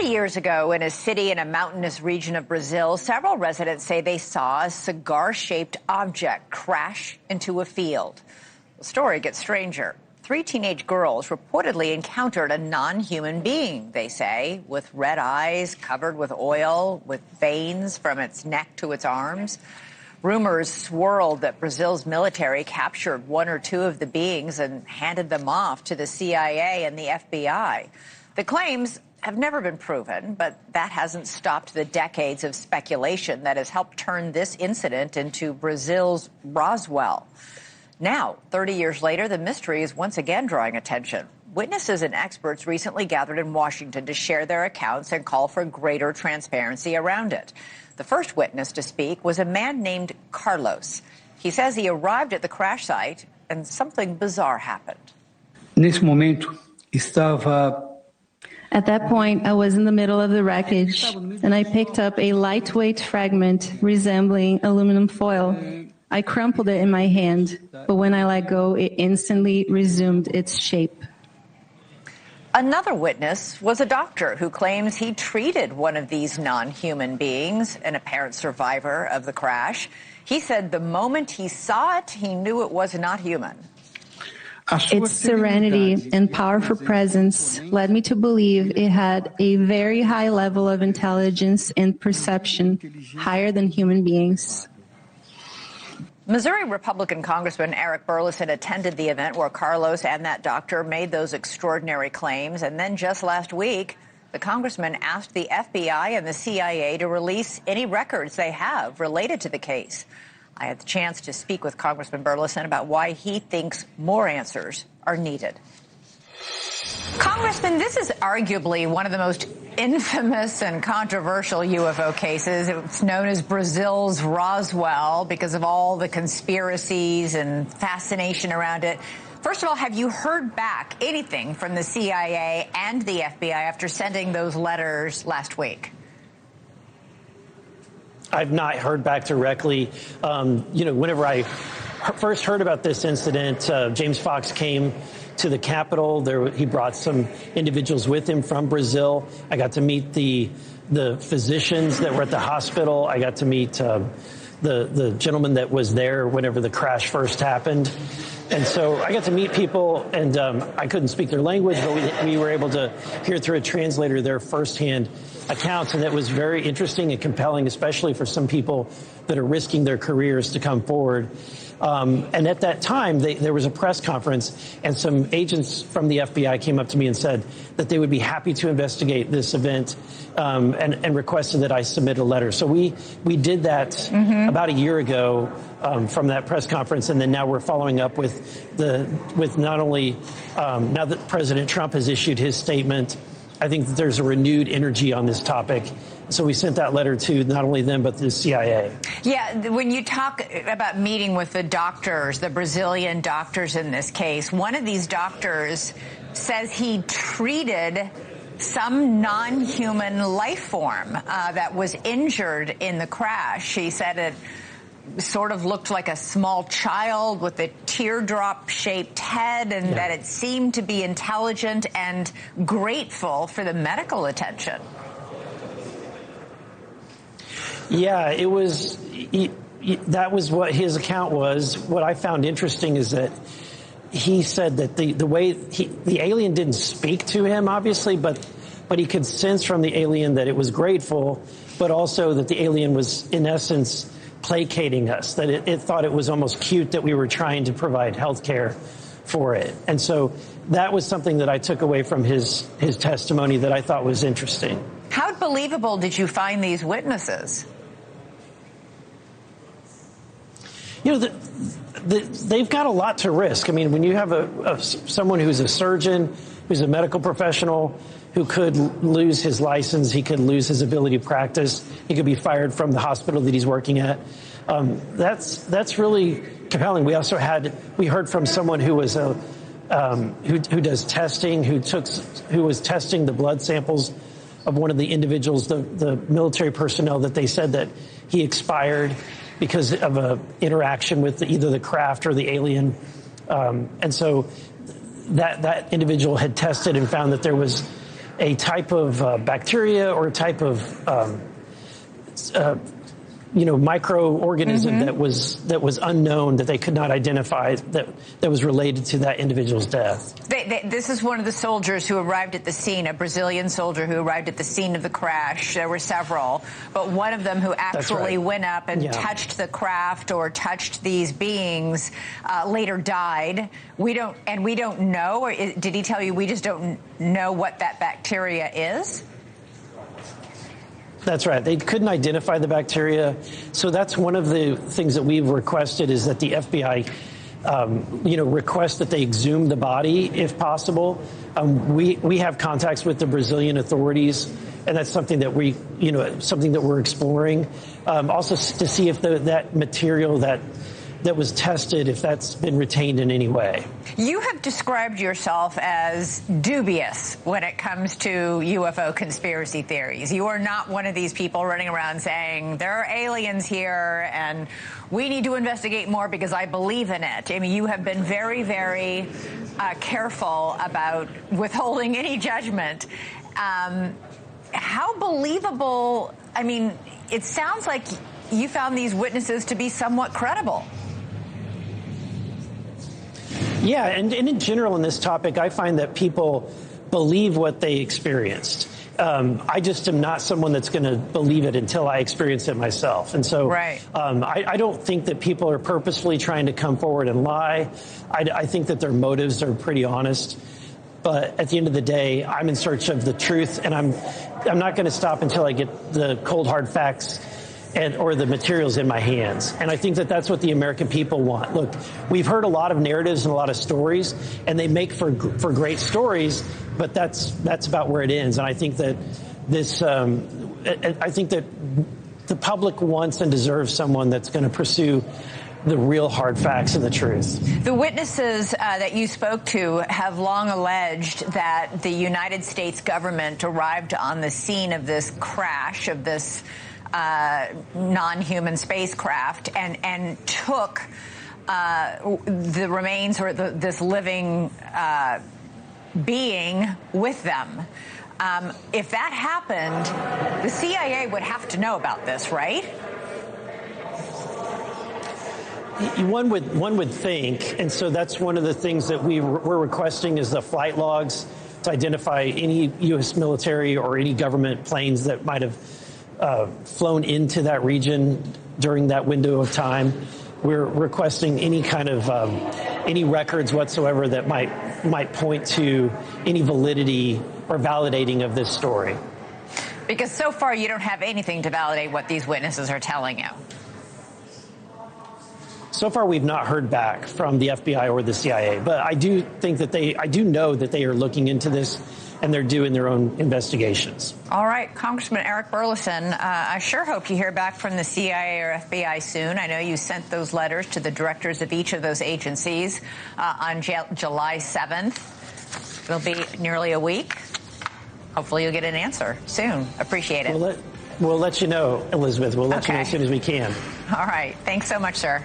years ago, in a city in a mountainous region of Brazil, several residents say they saw a cigar-shaped object crash into a field. The story gets stranger. 3 teenage girls reportedly encountered a non-human being, they say, with red eyes, covered with oil, with veins from its neck to its arms. Rumors swirled that Brazil's military captured 1 or 2 of the beings and handed them off to the CIA and the FBI. The claims have never been proven, but that hasn't stopped the decades of speculation that has helped turn this incident into Brazil's Roswell. Now, 30 years later, the mystery is once again drawing attention. Witnesses and experts recently gathered in Washington to share their accounts and call for greater transparency around it. The first witness to speak was a man named Carlos. He says he arrived at the crash site and something bizarre happened. Nesse momento, estava... At that point, I was in the middle of the wreckage, and I picked up a lightweight fragment resembling aluminum foil. I crumpled it in my hand, but when I let go, it instantly resumed its shape. Another witness was a doctor who claims he treated one of these non-human beings, an apparent survivor of the crash. He said the moment he saw it, he knew it was not human. Its serenity and powerful presence led me to believe it had a very high level of intelligence and perception, higher than human beings. Missouri Republican Congressman Eric Burlison attended the event where Carlos and that doctor made those extraordinary claims. And then just last week, the congressman asked the FBI and the CIA to release any records they have related to the case. I had the chance to speak with Congressman Burlison about why he thinks more answers are needed. Congressman, this is arguably one of the most infamous and controversial UFO cases. It's known as Brazil's Roswell because of all the conspiracies and fascination around it. First of all, have you heard back anything from the CIA and the FBI after sending those letters last week? I've not heard back directly. Whenever I first heard about this incident, James Fox came to the Capitol. He brought some individuals with him from Brazil. I got to meet the physicians that were at the hospital. I got to meet the gentleman that was there whenever the crash first happened. And so I got to meet people, and I couldn't speak their language, but we were able to hear through a translator their firsthand accounts, and that was very interesting and compelling, especially for some people that are risking their careers to come forward. And at that time, there was a press conference, and some agents from the FBI came up to me and said that they would be happy to investigate this event, and requested that I submit a letter. So we did that about a year ago from that press conference, and then now we're following up with not only now that President Trump has issued his statement. I think that there's a renewed energy on this topic. So we sent that letter to not only them, but the CIA. Yeah, when you talk about meeting with the doctors, the Brazilian doctors in this case, one of these doctors says he treated some non-human life form that was injured in the crash. He said it sort of looked like a small child with a teardrop-shaped head, and that it seemed to be intelligent and grateful for the medical attention. Yeah, it was. That was what his account was. What I found interesting is that he said that the way the alien didn't speak to him, obviously, but he could sense from the alien that it was grateful, but also that the alien was, in essence, placating us, that it thought it was almost cute that we were trying to provide health care for it. And so that was something that I took away from his testimony that I thought was interesting. How believable did you find these witnesses? They've got a lot to risk. I mean, when you have someone who's a surgeon, who's a medical professional, who could lose his license, he could lose his ability to practice, he could be fired from the hospital that he's working at. That's really compelling. We also heard from someone who was who does testing, who was testing the blood samples of one of the individuals, the military personnel, that they said that he expired because of a interaction with either the craft or the alien. And so that individual had tested and found that there was a type of bacteria or a type of microorganism that was unknown, that they could not identify, that was related to that individual's death. This is one of the soldiers who arrived at the scene, a Brazilian soldier who arrived at the scene of the crash. There were several, but one of them who actually went up and touched the craft or touched these beings later died. We don't know, or did he tell you we just don't know what that bacteria is? That's right. They couldn't identify the bacteria. So that's one of the things that we've requested, is that the FBI, request that they exhume the body if possible. We have contacts with the Brazilian authorities, and that's something that we're exploring. Also to see if that material that was tested, if that's been retained in any way. You have described yourself as dubious when it comes to UFO conspiracy theories. You are not one of these people running around saying there are aliens here and we need to investigate more because I believe in it. I mean, you have been very, very careful about withholding any judgment. How believable? I mean, it sounds like you found these witnesses to be somewhat credible. Yeah, and in general in this topic, I find that people believe what they experienced. I just am not someone that's going to believe it until I experience it myself. And so I don't think that people are purposefully trying to come forward and lie. I think that their motives are pretty honest. But at the end of the day, I'm in search of the truth, and I'm not going to stop until I get the cold, hard facts or the materials in my hands. And I think that that's what the American people want. Look, we've heard a lot of narratives and a lot of stories, and they make for great stories, but that's about where it ends. And I think that I think that the public wants and deserves someone that's going to pursue the real hard facts and the truth. The witnesses that you spoke to have long alleged that the United States government arrived on the scene of this crash, of this non-human spacecraft, and took the remains or this living being with them. If that happened, the CIA would have to know about this, right? One would think, and so that's one of the things that we're requesting is the flight logs to identify any U.S. military or any government planes that might have flown into that region during that window of time. We're requesting any kind of any records whatsoever that might point to any validity or validating of this story. Because so far you don't have anything to validate what these witnesses are telling you. So far, we've not heard back from the FBI or the CIA, but I do think that I do know that they are looking into this, and they're doing their own investigations. All right, Congressman Eric Burlison, I sure hope you hear back from the CIA or FBI soon. I know you sent those letters to the directors of each of those agencies on July 7th. It'll be nearly a week. Hopefully you'll get an answer soon. Appreciate it. We'll let you know, Elizabeth. We'll let you know as soon as we can. All right. Thanks so much, sir.